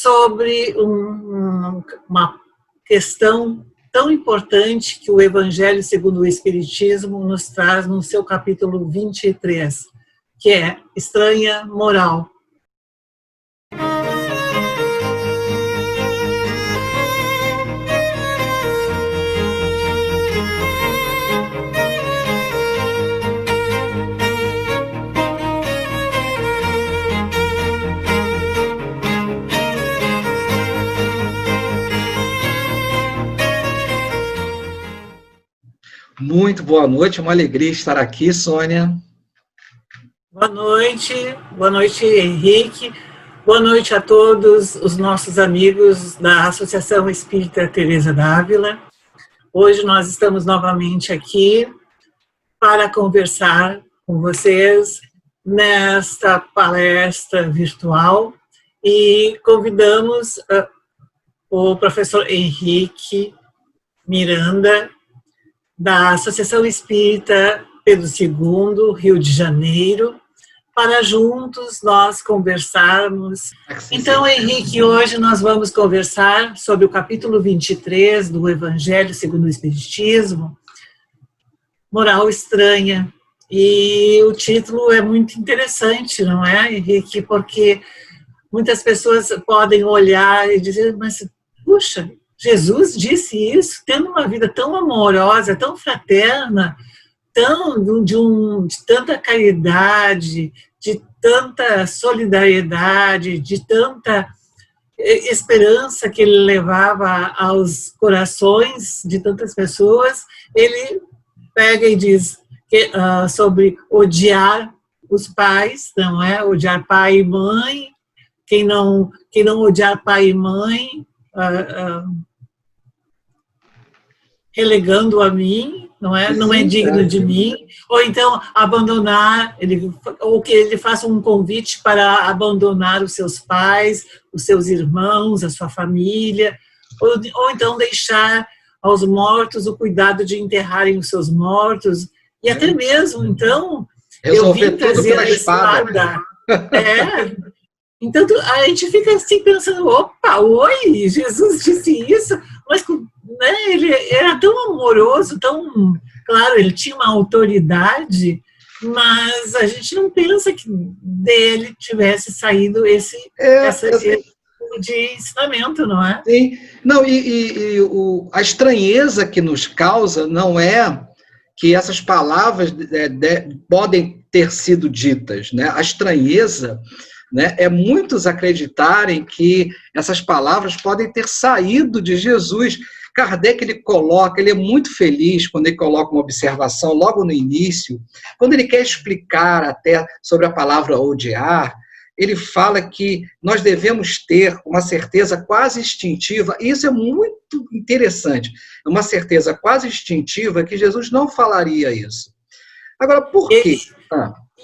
sobre uma questão tão importante que o Evangelho segundo o Espiritismo nos traz no seu capítulo 23, que é estranha moral. Muito boa noite, uma alegria estar aqui, Sônia. Boa noite, Henrique. Boa noite a todos os nossos amigos da Associação Espírita Teresa d'Ávila. Hoje nós estamos novamente aqui para conversar com vocês nesta palestra virtual e convidamos o professor Henrique Miranda, da Associação Espírita Pedro II, Rio de Janeiro, para juntos nós conversarmos. Então, Henrique, hoje nós vamos conversar sobre o capítulo 23 do Evangelho segundo o Espiritismo, Moral Estranha. E o título é muito interessante, não é, Henrique? Porque muitas pessoas podem olhar e dizer, mas, puxa, Jesus disse isso, tendo uma vida tão amorosa, tão fraterna, de tanta caridade, de tanta solidariedade, de tanta esperança que ele levava aos corações de tantas pessoas, ele pega e diz sobre odiar os pais, não é? Odiar pai e mãe, quem não odiar pai e mãe, relegando a mim, não é digno de mim, ou então abandonar, ou que ele faça um convite para abandonar os seus pais, os seus irmãos, a sua família, ou então deixar aos mortos o cuidado de enterrarem os seus mortos, e até mesmo, então, eu vim trazer a espada. Então, a gente fica assim pensando, opa, oi, Jesus disse isso, mas né, ele era tão amoroso, tão, claro, ele tinha uma autoridade, mas a gente não pensa que dele tivesse saído esse tipo de ensinamento, não é? Sim, não, a estranheza que nos causa não é que essas palavras podem ter sido ditas, né? A estranheza, né, é muitos acreditarem que essas palavras podem ter saído de Jesus. Kardec, ele é muito feliz quando ele coloca uma observação logo no início, quando ele quer explicar até sobre a palavra odiar, ele fala que nós devemos ter uma certeza quase instintiva, e isso é muito interessante, uma certeza quase instintiva que Jesus não falaria isso. Agora, por quê?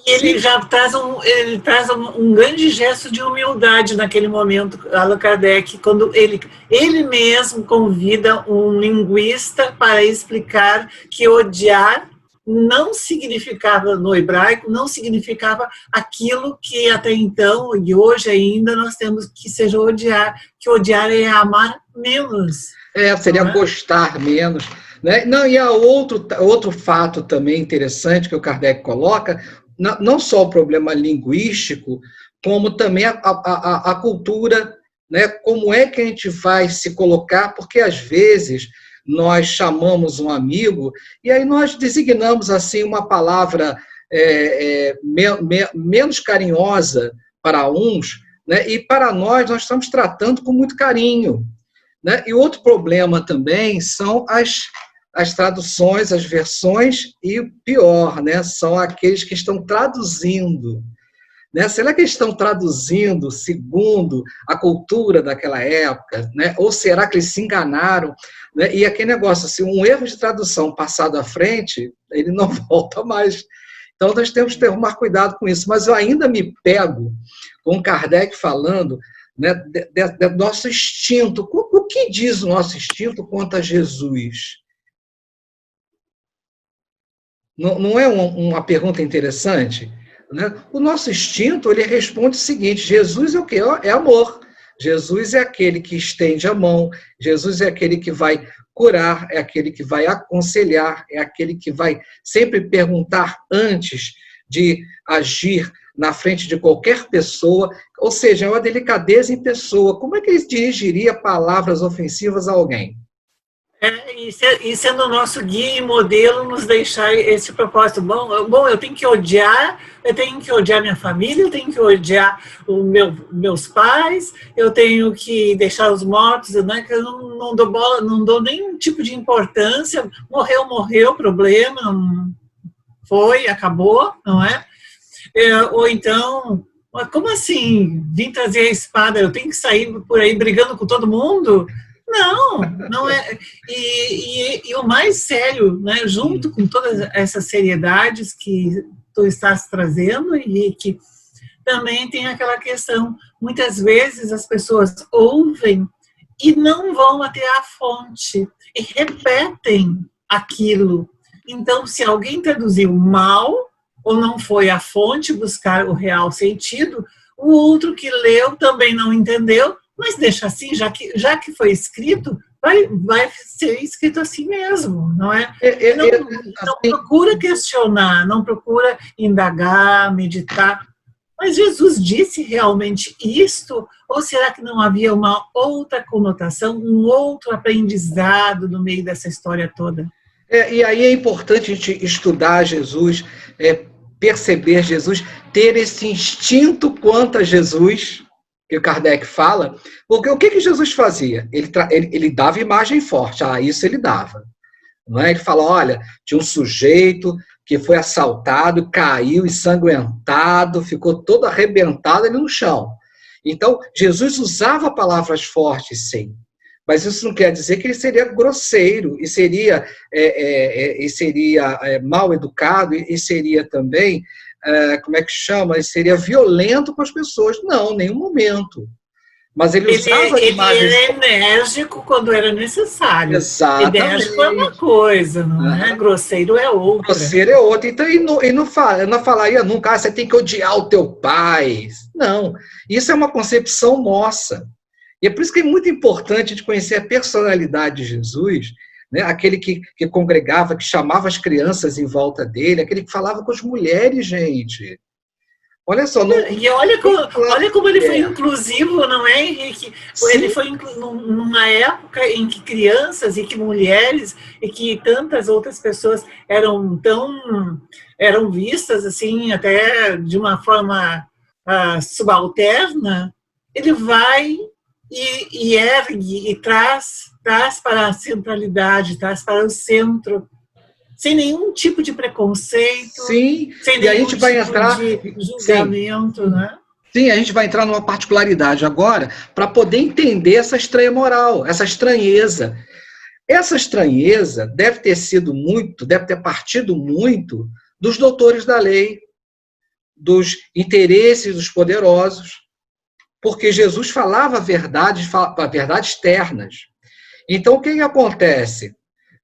Ele já traz um grande gesto de humildade naquele momento, Allan Kardec, quando ele mesmo convida um linguista para explicar que odiar não significava, no hebraico, não significava aquilo que até então, e hoje ainda, nós temos que seja odiar, que odiar é amar menos. Seria gostar menos. Né? Não, e há outro fato também interessante que o Kardec coloca, não só o problema linguístico, como também a cultura, né? Como é que a gente vai se colocar, porque às vezes nós chamamos um amigo e aí nós designamos assim uma palavra menos carinhosa para uns, né? E para nós estamos tratando com muito carinho, né? E outro problema também são as traduções, as versões, e o pior, né, são aqueles que estão traduzindo. Né? Será que eles estão traduzindo segundo a cultura daquela época? Né? Ou será que eles se enganaram? Né? E aquele negócio, se um erro de tradução passado à frente, ele não volta mais. Então, nós temos que tomar cuidado com isso. Mas eu ainda me pego com Kardec falando, né, do nosso instinto. O que diz o nosso instinto quanto a Jesus? Não é uma pergunta interessante? Né? O nosso instinto, ele responde o seguinte: Jesus é o quê? É amor. Jesus é aquele que estende a mão, Jesus é aquele que vai curar, é aquele que vai aconselhar, é aquele que vai sempre perguntar antes de agir na frente de qualquer pessoa, ou seja, é uma delicadeza em pessoa. Como é que ele dirigiria palavras ofensivas a alguém? E sendo o nosso guia e modelo, nos deixar esse propósito. Bom, eu tenho que odiar minha família, eu tenho que odiar meus pais, eu tenho que deixar os mortos, né, que eu não dou bola, não dou nenhum tipo de importância, morreu, problema, foi, acabou, não é? Ou então, como assim, vim trazer a espada, eu tenho que sair por aí brigando com todo mundo? Não é. E o mais sério, né, junto com todas essas seriedades que tu estás trazendo, e que também tem aquela questão, muitas vezes as pessoas ouvem e não vão até a fonte, e repetem aquilo. Então, se alguém traduziu mal, ou não foi à fonte buscar o real sentido, o outro que leu também não entendeu, mas deixa assim, já que foi escrito, vai ser escrito assim mesmo, não é? Não procura questionar, não procura indagar, meditar. Mas Jesus disse realmente isto? Ou será que não havia uma outra conotação, um outro aprendizado no meio dessa história toda? E aí é importante a gente estudar Jesus, perceber Jesus, ter esse instinto quanto a Jesus, que o Kardec fala, porque o que Jesus fazia? Ele dava imagem forte, isso ele dava. Não é? Ele fala, olha, tinha um sujeito que foi assaltado, caiu ensanguentado, ficou todo arrebentado ali no chão. Então, Jesus usava palavras fortes, sim. Mas isso não quer dizer que ele seria grosseiro, e seria mal educado, e seria também, como é que chama? E seria violento com as pessoas. Não, em nenhum momento. Mas ele usava imagens... Ele era enérgico quando era necessário. Exatamente. Enérgico é uma coisa, não é? Grosseiro é outra. Grosseiro é outra. Então, ele não falaria nunca, você tem que odiar o teu pai. Não. Isso é uma concepção nossa. E é por isso que é muito importante a gente conhecer a personalidade de Jesus, né? Aquele que congregava, que chamava as crianças em volta dele, aquele que falava com as mulheres, gente. Olha só. E olha como ele foi inclusivo, não é, Henrique? Sim. Ele foi numa época em que crianças e que mulheres e que tantas outras pessoas eram vistas assim, até de uma forma subalterna. Ele vai e ergue e traz para a centralidade, traz para o centro, sem nenhum tipo de preconceito, sim, sem nenhum a gente vai entrar de julgamento, sim, né? Sim, a gente vai entrar numa particularidade agora para poder entender essa estranha moral, essa estranheza. Essa estranheza deve ter partido muito dos doutores da lei, dos interesses dos poderosos, porque Jesus falava verdades ternas. Então, o que acontece?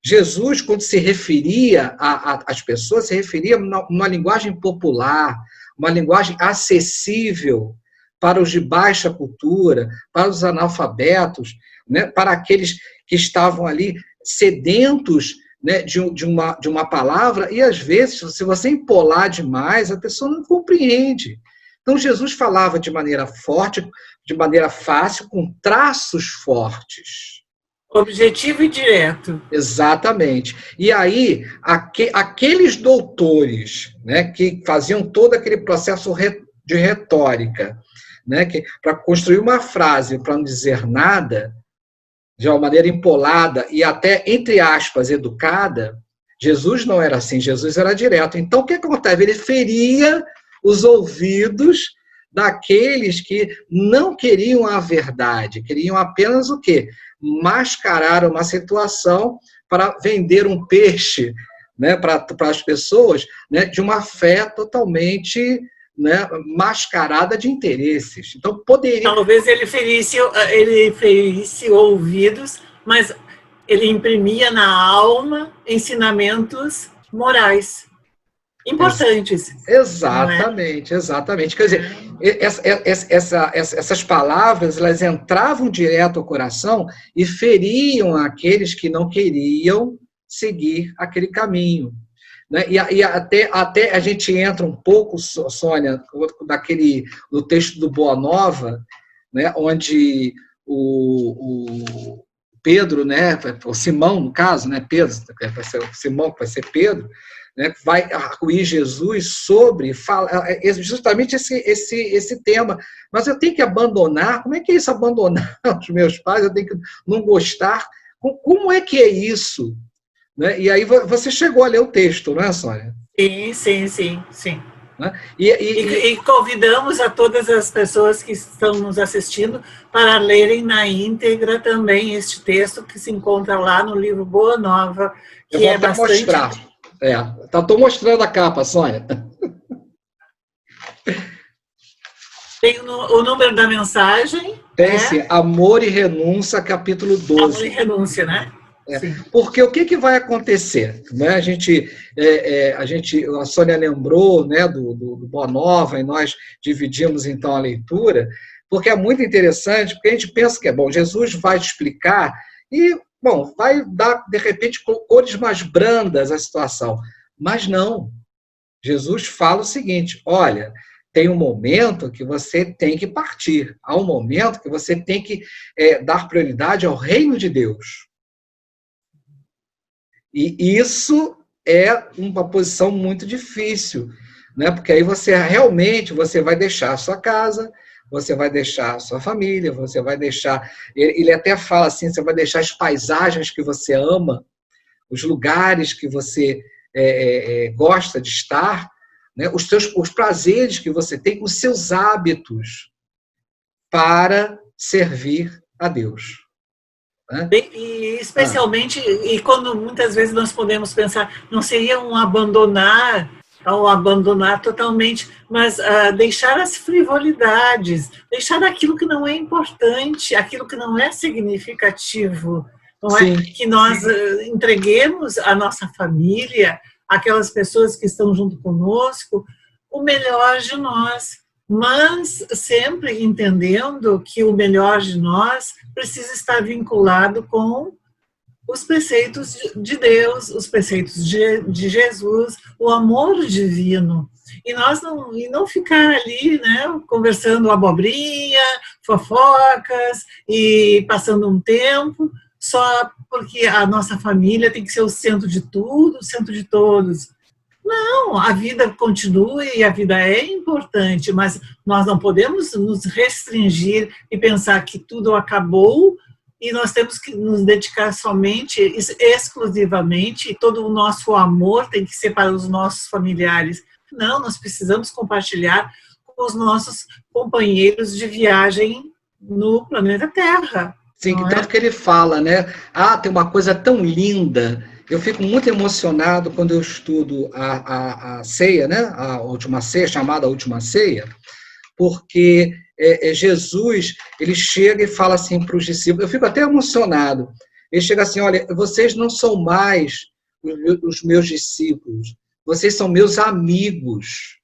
Jesus, quando se referia às pessoas, se referia numa linguagem popular, uma linguagem acessível para os de baixa cultura, para os analfabetos, né, para aqueles que estavam ali sedentos, né, de uma palavra, e às vezes, se você empolar demais, a pessoa não compreende. Então, Jesus falava de maneira forte, de maneira fácil, com traços fortes. Objetivo e direto. Exatamente. E aí, aqueles doutores, né, que faziam todo aquele processo de retórica, né, para construir uma frase, para não dizer nada, de uma maneira empolada e até, entre aspas, educada, Jesus não era assim, Jesus era direto. Então, o que acontece? Ele feria os ouvidos daqueles que não queriam a verdade, queriam apenas o quê? Mascarar uma situação para vender um peixe, né, para as pessoas, né, de uma fé totalmente, né, mascarada de interesses. Então, poderia... Talvez ele ferisse ouvidos, mas ele imprimia na alma ensinamentos morais. importantes. Exatamente, exatamente. Quer dizer, essas palavras, elas entravam direto ao coração e feriam aqueles que não queriam seguir aquele caminho. Né? E até a gente entra um pouco, Sônia, no texto do Boa Nova, né? Onde o Pedro, né? O Simão, no caso, né? Pedro, vai ser o Simão que vai ser Pedro, né, vai arguir Jesus sobre justamente esse tema. Mas eu tenho que abandonar, como é que é isso, abandonar os meus pais? Eu tenho que não gostar? Como é que é isso? Né? E aí você chegou a ler o texto, não é, Sônia? Sim. Né? E convidamos a todas as pessoas que estão nos assistindo para lerem na íntegra também este texto que se encontra lá no livro Boa Nova, que eu vou é até bastante... mostrar. Estou mostrando a capa, Sônia. Tem o número da mensagem. Tem sim, Amor e Renúncia, capítulo 12. Amor e Renúncia, né? Porque o que vai acontecer? Né? A Sônia lembrou, né, do Boa Nova, e nós dividimos então a leitura, porque é muito interessante, porque a gente pensa que Jesus vai explicar e, vai dar, de repente, cores mais brandas à situação. Mas não. Jesus fala o seguinte: olha, tem um momento que você tem que partir, há um momento que você tem que dar prioridade ao reino de Deus. E isso é uma posição muito difícil, né? Porque aí você vai deixar a sua casa, você vai deixar a sua família, você vai deixar... Ele até fala assim, você vai deixar as paisagens que você ama, os lugares que você gosta de estar, né? Os prazeres que você tem, os seus hábitos para servir a Deus. Né? E especialmente, e quando muitas vezes nós podemos pensar, não seria um abandonar totalmente, mas deixar as frivolidades, deixar aquilo que não é importante, aquilo que não é significativo, não é? Que nós entreguemos à nossa família, aquelas pessoas que estão junto conosco, o melhor de nós, mas sempre entendendo que o melhor de nós precisa estar vinculado com os preceitos de Deus, os preceitos de Jesus, o amor divino. E nós não ficar ali, né, conversando abobrinha, fofocas e passando um tempo só porque a nossa família tem que ser o centro de tudo, o centro de todos. Não, a vida continua e a vida é importante, mas nós não podemos nos restringir e pensar que tudo acabou e nós temos que nos dedicar somente, exclusivamente, e todo o nosso amor tem que ser para os nossos familiares. Não, nós precisamos compartilhar com os nossos companheiros de viagem no planeta Terra. Sim, tanto que ele fala, né? Tem uma coisa tão linda. Eu fico muito emocionado quando eu estudo a ceia, né? A última ceia, chamada Última Ceia, porque Jesus, ele chega e fala assim para os discípulos, eu fico até emocionado, ele chega assim: olha, vocês não são mais os meus discípulos, vocês são meus amigos.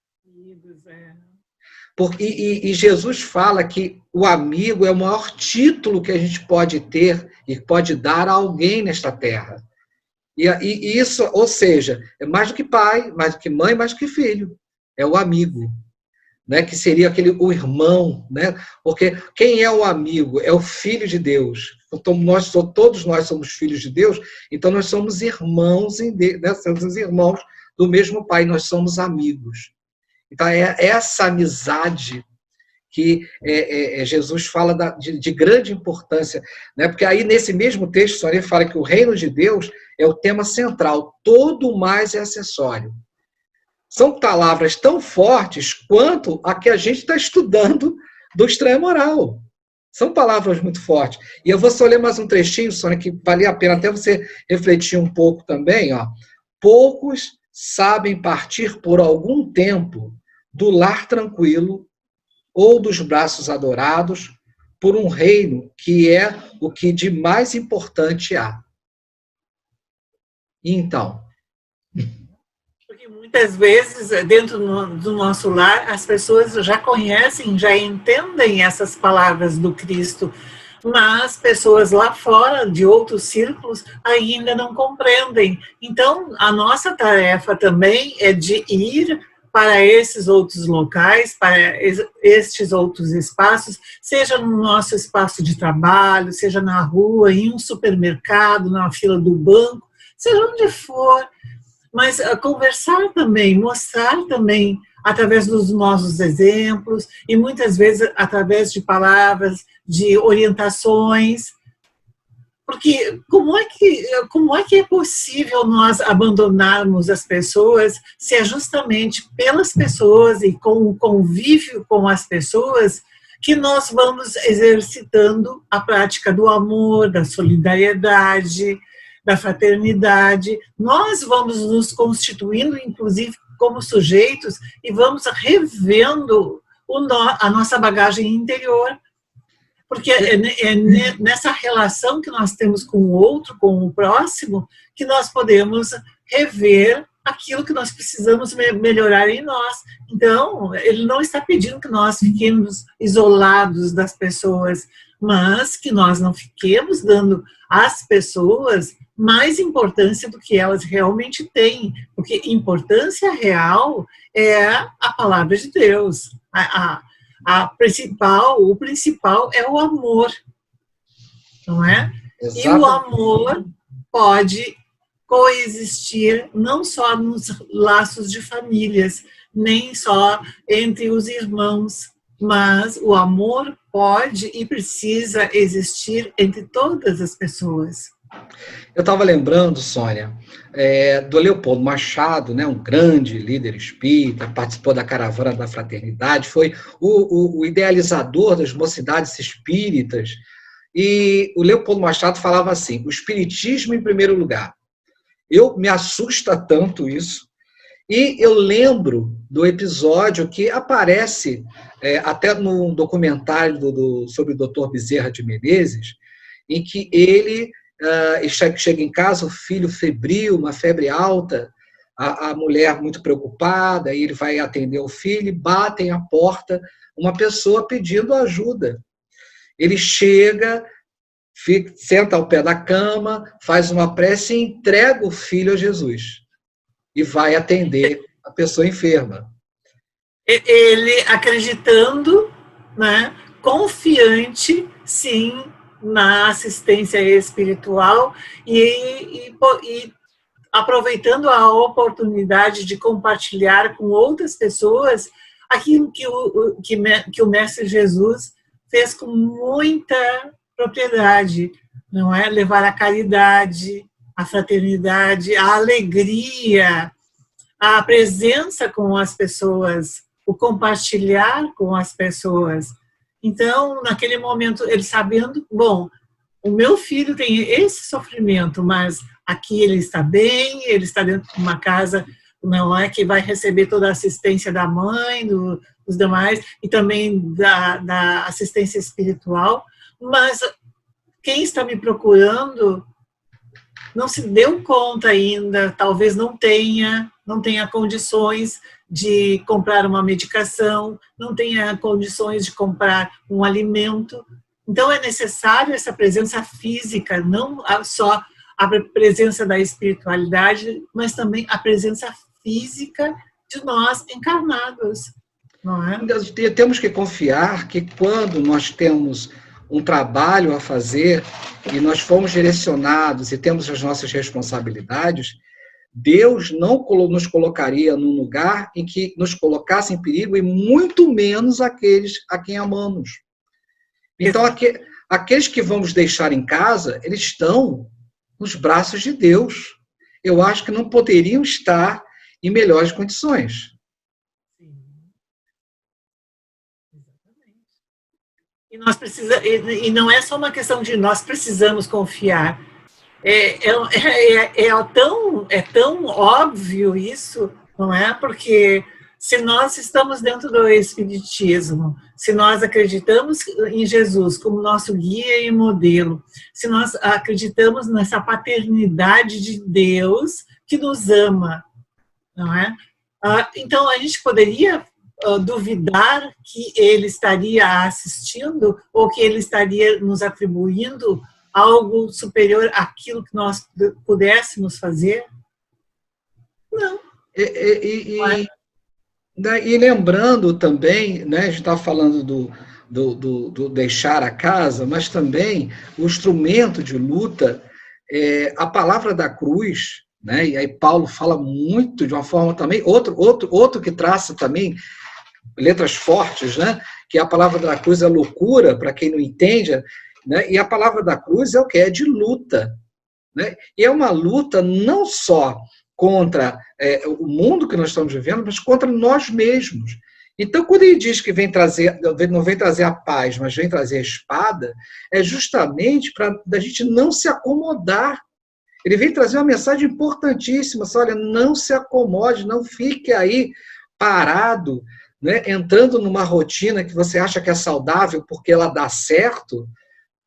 E Jesus fala que o amigo é o maior título que a gente pode ter e pode dar a alguém nesta terra. E isso, ou seja, é mais do que pai, mais do que mãe, mais do que filho. É o amigo, né? Que seria o irmão, né? Porque quem é o amigo? É o filho de Deus. Então, todos nós somos filhos de Deus, então nós somos irmãos, né? Somos irmãos do mesmo pai, nós somos amigos. Então, é essa amizade que Jesus fala de grande importância, né? Porque aí, nesse mesmo texto, ele fala que o reino de Deus é o tema central, todo mais é acessório. São palavras tão fortes quanto a que a gente está estudando do estranho moral. São palavras muito fortes. E eu vou só ler mais um trechinho, Sônia, que valia a pena até você refletir um pouco também. Poucos sabem partir por algum tempo do lar tranquilo ou dos braços adorados por um reino que é o que de mais importante há. E então? Porque muitas vezes, dentro do nosso lar, as pessoas já conhecem, já entendem essas palavras do Cristo, mas pessoas lá fora, de outros círculos, ainda não compreendem. Então, a nossa tarefa também é de ir para esses outros locais, para estes outros espaços, seja no nosso espaço de trabalho, seja na rua, em um supermercado, na fila do banco, seja onde for, mas conversar também, mostrar também, através dos nossos exemplos, e muitas vezes através de palavras, de orientações, porque como é que é possível nós abandonarmos as pessoas se é justamente pelas pessoas e com o convívio com as pessoas que nós vamos exercitando a prática do amor, da solidariedade, da fraternidade. Nós vamos nos constituindo, inclusive, como sujeitos e vamos revendo a nossa bagagem interior. Porque é nessa relação que nós temos com o outro, com o próximo, que nós podemos rever aquilo que nós precisamos melhorar em nós. Então, ele não está pedindo que nós fiquemos isolados das pessoas, mas que nós não fiquemos dando às pessoas mais importância do que elas realmente têm, porque importância real é a palavra de Deus. O principal é o amor, não é? Exatamente. E o amor pode coexistir não só nos laços de famílias, nem só entre os irmãos, mas o amor pode e precisa existir entre todas as pessoas. Eu estava lembrando, Sônia, do Leopoldo Machado, né, um grande líder espírita, participou da Caravana da Fraternidade, foi o idealizador das mocidades espíritas, e o Leopoldo Machado falava assim, o espiritismo em primeiro lugar. Me assusta tanto isso, e eu lembro do episódio que aparece até num documentário sobre o Dr. Bezerra de Menezes, em que ele chega em casa, o filho febril, uma febre alta, a mulher muito preocupada, aí ele vai atender o filho, batem a porta, uma pessoa pedindo ajuda. Ele chega, senta ao pé da cama, faz uma prece e entrega o filho a Jesus. E vai atender a pessoa enferma. Ele acreditando, né, confiante, sim, na assistência espiritual e aproveitando a oportunidade de compartilhar com outras pessoas aquilo que o Mestre Jesus fez com muita propriedade, não é? Levar a caridade, a fraternidade, a alegria, a presença com as pessoas, o compartilhar com as pessoas. Então, naquele momento, ele sabendo, bom, o meu filho tem esse sofrimento, mas aqui ele está bem, ele está dentro de uma casa, não é, que vai receber toda a assistência da mãe, dos demais, e também da assistência espiritual, mas quem está me procurando não se deu conta ainda, talvez não tenha condições de comprar uma medicação, não tenha condições de comprar um alimento. Então, é necessário essa presença física, não só a presença da espiritualidade, mas também a presença física de nós encarnados, não é? Temos que confiar que quando nós temos um trabalho a fazer e nós fomos direcionados e temos as nossas responsabilidades, Deus não nos colocaria num lugar em que nos colocasse em perigo e muito menos aqueles a quem amamos. Então, aqueles que vamos deixar em casa, eles estão nos braços de Deus. Eu acho que não poderiam estar em melhores condições. E não é só uma questão de nós precisamos confiar. É tão óbvio isso, não é? Porque se nós estamos dentro do Espiritismo, se nós acreditamos em Jesus como nosso guia e modelo, se nós acreditamos nessa paternidade de Deus que nos ama, não é? Então, a gente poderia duvidar que ele estaria assistindo ou que ele estaria nos atribuindo algo superior àquilo que nós pudéssemos fazer? Não. E lembrando também, né, a gente está falando do deixar a casa, mas também o instrumento de luta, a palavra da cruz, né, e aí Paulo fala muito de uma forma também, outro que traça também letras fortes, né, que a palavra da cruz é loucura, para quem não entende, né, e a palavra da cruz é o que? É de luta. Né, e é uma luta não só contra o mundo que nós estamos vivendo, mas contra nós mesmos. Então, quando ele diz que não vem trazer a paz, mas vem trazer a espada, é justamente para a gente não se acomodar. Ele vem trazer uma mensagem importantíssima, olha, não se acomode, não fique aí parado, né, entrando numa rotina que você acha que é saudável porque ela dá certo,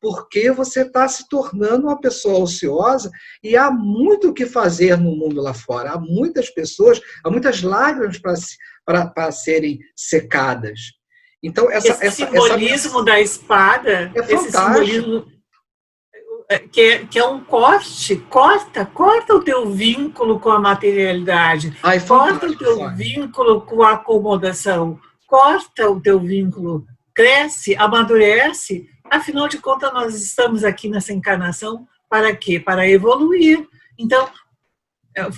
porque você está se tornando uma pessoa ociosa e há muito o que fazer no mundo lá fora. Há muitas pessoas, há muitas lágrimas para serem secadas. Então, esse simbolismo da espada, esse simbolismo que é um corte, corta o teu vínculo com a materialidade, corta o teu vínculo com a acomodação, corta o teu vínculo, cresce, amadurece. Afinal de contas, nós estamos aqui nessa encarnação para quê? Para evoluir. Então,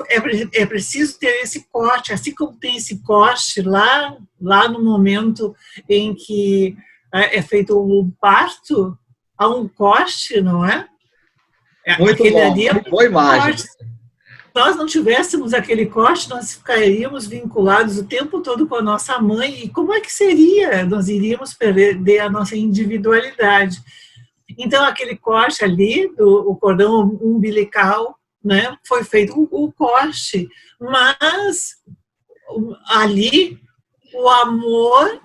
é preciso ter esse corte, assim como tem esse corte lá no momento em que é feito um parto, há um corte, não é? Muito bom, boa imagem. Se nós não tivéssemos aquele corte, nós ficaríamos vinculados o tempo todo com a nossa mãe. E como é que seria? Nós iríamos perder a nossa individualidade. Então, aquele corte ali, o cordão umbilical, né, foi feito o corte. Mas, ali, o amor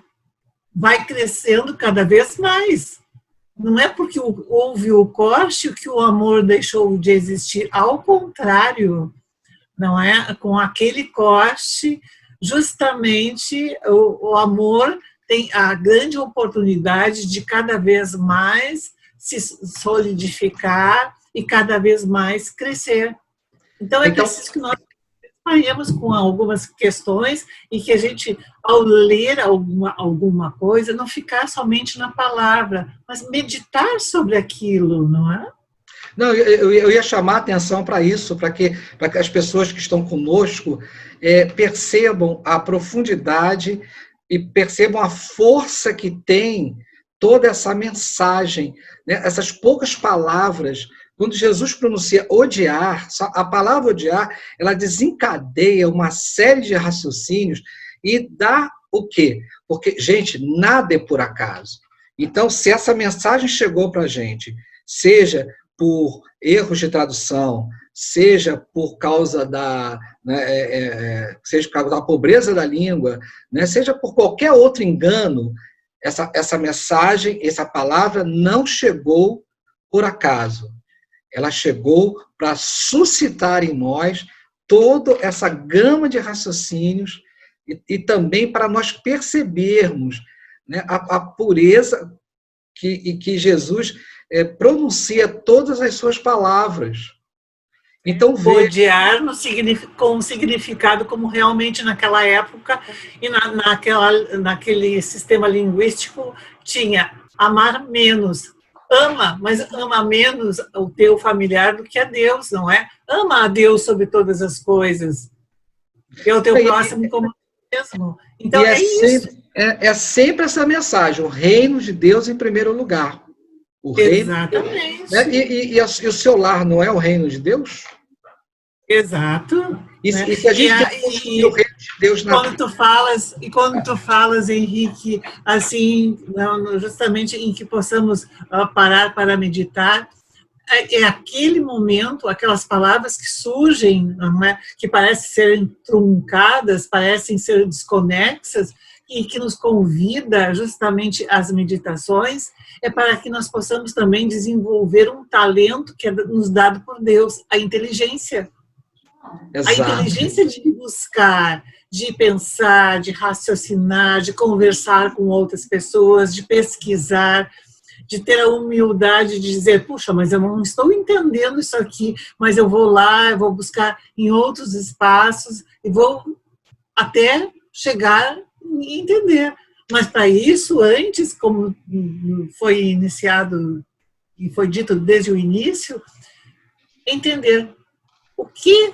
vai crescendo cada vez mais. Não é porque houve o corte que o amor deixou de existir. Ao contrário, não é? Com aquele corte, justamente o amor tem a grande oportunidade de cada vez mais se solidificar e cada vez mais crescer. Então, preciso que nós paremos com algumas questões e que a gente, ao ler alguma coisa, não ficar somente na palavra, mas meditar sobre aquilo, não é? Não, eu ia chamar a atenção para isso, para que as pessoas que estão conosco percebam a profundidade e percebam a força que tem toda essa mensagem, né? Essas poucas palavras. Quando Jesus pronuncia odiar, a palavra odiar, ela desencadeia uma série de raciocínios e dá o quê? Porque, gente, nada é por acaso. Então, se essa mensagem chegou para a gente, seja por erros de tradução, seja por causa seja por causa da pobreza da língua, né, seja por qualquer outro engano, essa mensagem, essa palavra não chegou por acaso. Ela chegou para suscitar em nós toda essa gama de raciocínios e também para nós percebermos, né, a pureza que Jesus pronuncia todas as suas palavras. Então, odiar com um significado como realmente naquela época e naquele sistema linguístico tinha amar menos. Ama, mas ama menos o teu familiar do que a Deus, não é? Ama a Deus sobre todas as coisas. E o teu próximo como mesmo. Então isso. É sempre essa mensagem, o reino de Deus em primeiro lugar. O Exatamente. Reino, né? E o seu lar não é o reino de Deus? Exato. E se a gente o reino de Deus na quando tu falas, Henrique, assim, justamente em que possamos parar para meditar, é aquele momento, aquelas palavras que surgem, não é? Que parecem ser truncadas, parecem ser desconexas, e que nos convida justamente às meditações, é para que nós possamos também desenvolver um talento que é nos dado por Deus, a inteligência. A Exato. inteligência de buscar, de pensar, de raciocinar, de conversar com outras pessoas, de pesquisar, de ter a humildade de dizer, puxa, mas eu não estou entendendo isso aqui, mas eu vou lá, eu vou buscar em outros espaços e vou até chegar e entender. Mas para isso, antes, como foi iniciado e foi dito desde o início, entender o que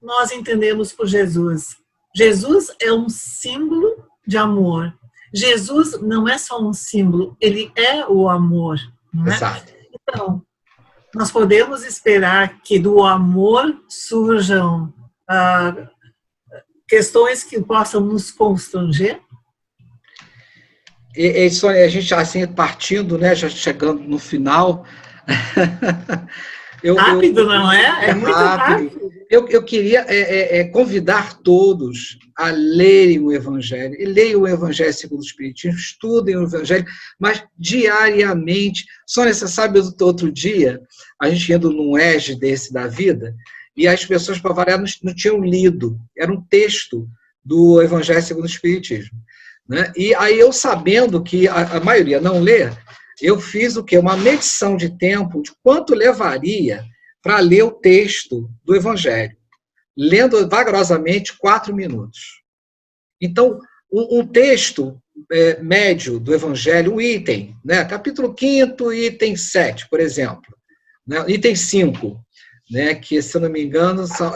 nós entendemos por Jesus. Jesus é um símbolo de amor. Jesus não é só um símbolo, ele é o amor. Não é? Exato. Então, nós podemos esperar que do amor surjam questões que possam nos constranger? Isso, a gente, assim, partindo, né, já chegando no final. Rápido, não é? É muito rápido. Eu queria convidar todos a lerem o Evangelho. E leiam o Evangelho segundo o Espiritismo, estudem o Evangelho, mas diariamente. Sônia, você sabe, outro dia, a gente indo num EJE desse da vida, e as pessoas, para variar, não tinham lido. Era um texto do Evangelho segundo o Espiritismo. Né? E aí eu, sabendo que a maioria não lê, eu fiz o quê? Uma medição de tempo de quanto levaria para ler o texto do Evangelho, lendo vagarosamente 4 minutos. Então, um texto médio do Evangelho, um item, né? Capítulo 5º, item 7, por exemplo, né? Item 5, né? Que, se eu não me engano, são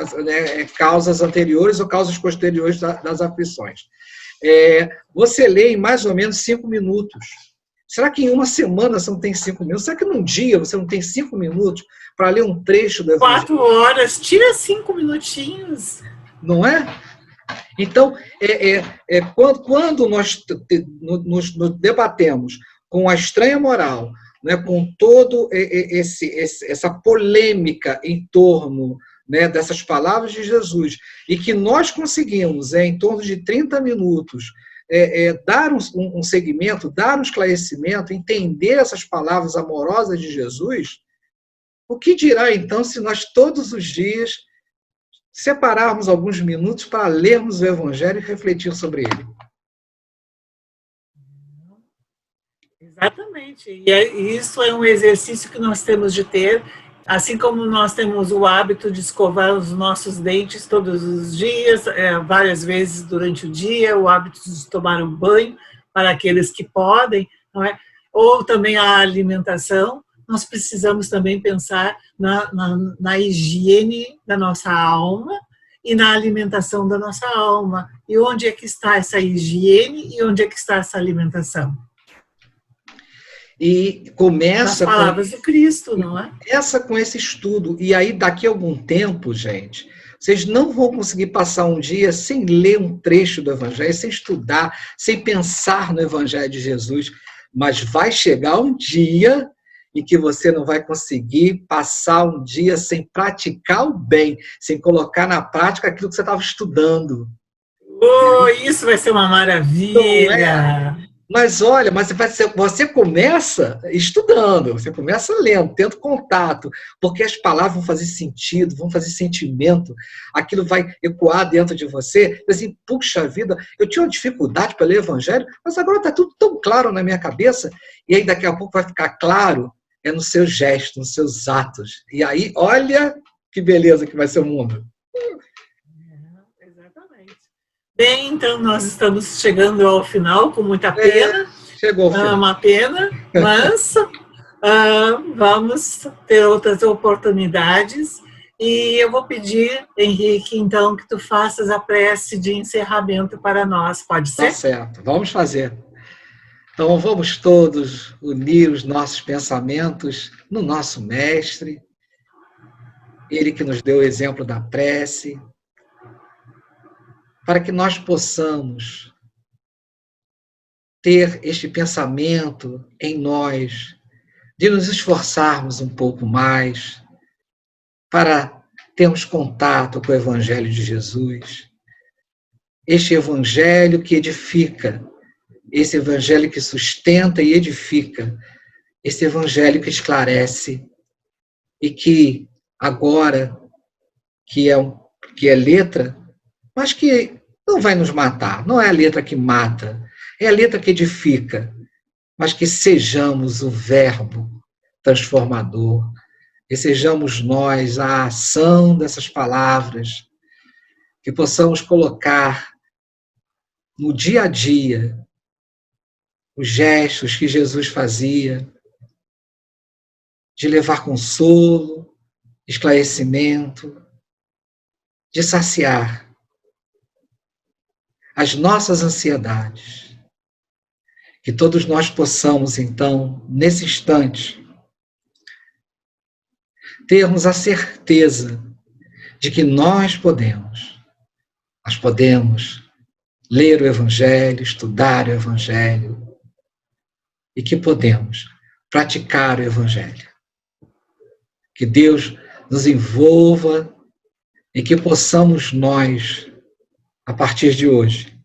causas anteriores ou causas posteriores das aflições. Você lê em mais ou menos 5 minutos. Será que em uma semana você não tem 5 minutos? Será que num dia você não tem 5 minutos para ler um trecho do Evangelho? 4 horas, tira 5 minutinhos. Não é? Então, quando nós nos debatemos com a estranha moral, né, com todo essa polêmica em torno, né, dessas palavras de Jesus, e que nós conseguimos, em torno de 30 minutos, dar um segmento, dar um esclarecimento, entender essas palavras amorosas de Jesus, o que dirá, então, se nós todos os dias separarmos alguns minutos para lermos o Evangelho e refletir sobre ele? Exatamente. E isso é um exercício que nós temos de ter, assim como nós temos o hábito de escovar os nossos dentes todos os dias, várias vezes durante o dia, o hábito de tomar um banho para aqueles que podem, não é? Ou também a alimentação. Nós precisamos também pensar na higiene da nossa alma e na alimentação da nossa alma. E onde é que está essa higiene e onde é que está essa alimentação? E começa as palavras do Cristo, não é? Começa com esse estudo. E aí, daqui a algum tempo, gente, vocês não vão conseguir passar um dia sem ler um trecho do Evangelho, sem estudar, sem pensar no Evangelho de Jesus. Mas vai chegar um dia em que você não vai conseguir passar um dia sem praticar o bem, sem colocar na prática aquilo que você estava estudando. Oh, isso vai ser uma maravilha! Mas olha, você começa estudando, você começa lendo, tendo contato, porque as palavras vão fazer sentido, vão fazer sentimento, aquilo vai ecoar dentro de você, assim, puxa vida, eu tinha uma dificuldade para ler o Evangelho, mas agora está tudo tão claro na minha cabeça, e aí daqui a pouco vai ficar claro nos seus gestos, nos seus atos. E aí, olha que beleza que vai ser o mundo. Bem, então nós estamos chegando ao final, com muita pena. Chegou ao final. É uma pena, mas vamos ter outras oportunidades. E eu vou pedir, Henrique, então, que tu faças a prece de encerramento para nós, pode ser? Tá certo, vamos fazer. Então, vamos todos unir os nossos pensamentos no nosso Mestre, ele que nos deu o exemplo da prece, para que nós possamos ter este pensamento em nós, de nos esforçarmos um pouco mais para termos contato com o Evangelho de Jesus, este Evangelho que edifica, esse Evangelho que sustenta e edifica, esse Evangelho que esclarece e que agora, que é um que é letra, mas que não vai nos matar. Não é a letra que mata, é a letra que edifica, mas que sejamos o verbo transformador, que sejamos nós a ação dessas palavras, que possamos colocar no dia a dia os gestos que Jesus fazia, de levar consolo, esclarecimento, de saciar as nossas ansiedades. Que todos nós possamos, então, nesse instante, termos a certeza de que nós podemos ler o Evangelho, estudar o Evangelho, e que podemos praticar o Evangelho. Que Deus nos envolva e que possamos nós, a partir de hoje,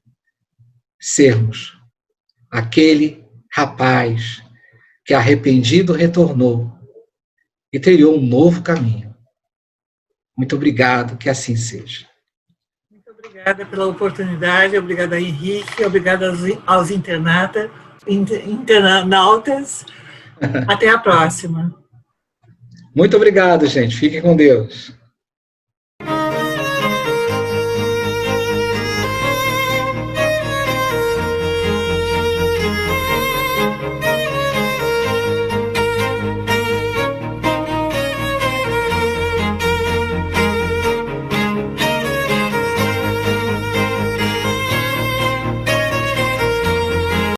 sermos aquele rapaz que arrependido retornou e trilhou um novo caminho. Muito obrigado, que assim seja. Muito obrigada pela oportunidade, obrigada, Henrique, obrigada aos internautas. Até a próxima. Muito obrigado, gente. Fiquem com Deus.